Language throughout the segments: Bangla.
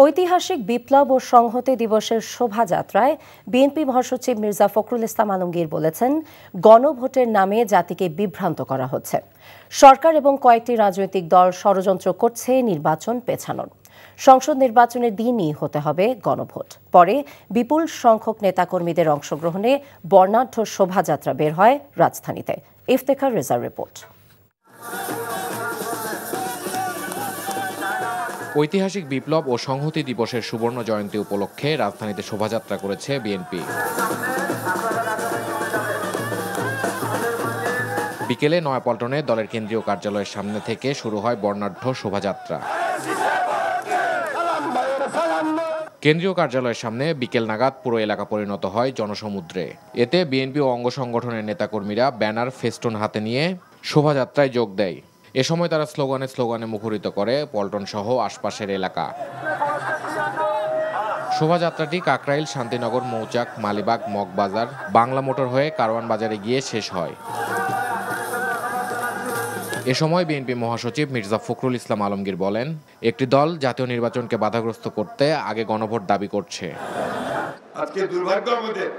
ঐতিহাসিক বিপ্লব ও সংহতি দিবসের শোভাযাত্রায় বিএনপি মহাসচিব মির্জা ফখরুল ইসলাম আলমগীর বলেছেন, গণভোটের নামে জাতিকে বিভ্রান্ত করা হচ্ছে। সরকার এবং কয়েকটি রাজনৈতিক দল ষড়যন্ত্র করছে নির্বাচন পেছানোর। সংসদ নির্বাচনের দিনই হতে হবে গণভোট। পরে বিপুল সংখ্যক নেতাকর্মীদের অংশগ্রহণে বর্ণাঢ্য শোভাযাত্রা বের হয় রাজধানীতে। ইফতেখার রেজার রিপোর্ট। ঐতিহাসিক বিপ্লব ও সংহতি দিবসের সুবর্ণ জয়ন্তী উপলক্ষে রাজধানীতে শোভাযাত্রা করেছে বিএনপি। বিকেলে নয়াপল্টনে দলের কেন্দ্রীয় কার্যালয়ের সামনে থেকে শুরু হয় বর্ণাঢ্য শোভাযাত্রা। কেন্দ্রীয় কার্যালয়ের সামনে বিকেল নাগাদ পুরো এলাকা পরিণত হয় জনসমুদ্রে। এতে বিএনপি ও অঙ্গ সংগঠনের নেতাকর্মীরা ব্যানার, ফেস্টুন হাতে নিয়ে শোভাযাত্রায় যোগ দেয়। এ সময় তারা স্লোগানে মুখরিত করে পল্টন সহ আশপাশের এলাকা। শোভাযাত্রাটি কাকরাইল, শান্তিনগর, মৌচাক, মালিবাগ, মগবাজার, বাংলা মোটর হয়ে কারওয়ান বাজারে গিয়ে শেষ হয়। এ সময় বিএনপি মহাসচিব মির্জা ফখরুল ইসলাম আলমগীর বলেন, একটি দল জাতীয় নির্বাচনকে বাধাগ্রস্ত করতে আগে গণভোট দাবি করছে। আজকে দুর্ভাগ্য আমাদের,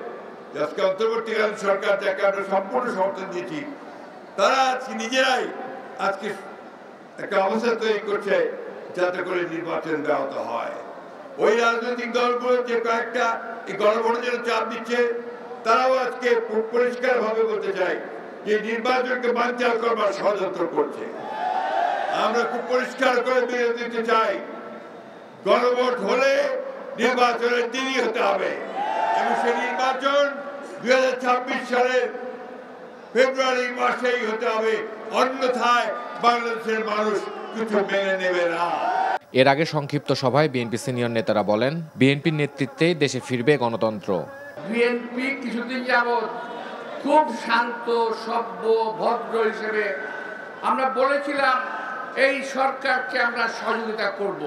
আজকে অন্তর্বর্তীকালীন সরকার যাকে আমরা সম্পূর্ণ সমর্থন দিয়েছি, তারা আজকে নিজেরাই আজকে একটা অবস্থা তৈরি করছে যাতে করে নির্বাচন ব্যাহত হয়। ওই রাজনৈতিক দলগুলো যে কয়েকটা এই গণভোটের জন্য চাপ দিচ্ছে, তারাও আজকে পরিষ্কার ভাবে বলতে চাই যে নির্বাচনকে বানচাল করবার ষড়যন্ত্র করছে। আমরা খুব পরিষ্কার করে বিরোধ দিতে চাই, গণভোট হলে নির্বাচনের দিনই হতে হবে এবং সেই নির্বাচন 2026 সালের ফেব্রুয়ারি মাসেই হতে হবে, অন্যথায় বাংলাদেশের মানুষ কিছু মেনে নেবে না। এর আগে সংক্ষিপ্ত সভায় বিএনপি সিনিয়র নেতারা বলেন, বিএনপির নেতৃত্বেই দেশে ফিরবে গণতন্ত্র। বিএনপি কিছুদিন যাবৎ খুব শান্ত, সভ্য, ভদ্র হিসেবে আমরা বলেছিলাম এই সরকারকে আমরা সহযোগিতা করব।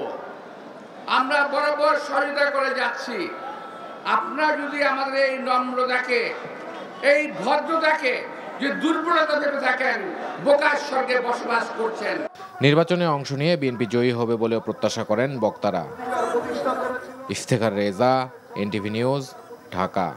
আমরা বরাবর সহযোগিতা করে যাচ্ছি। আপনারা যদি আমাদের এই নম্রতাকে, এই ভদ্রতাকে যে দুর্বলতা ভেবে থাকেন, বোকার স্বর্গে বসবাস করছেন। নির্বাচনে অংশ নিয়ে বিএনপি জয়ী হবে বলেও প্রত্যাশা করেন বক্তারা। Iftekhar Reza, NTV news, Dhaka.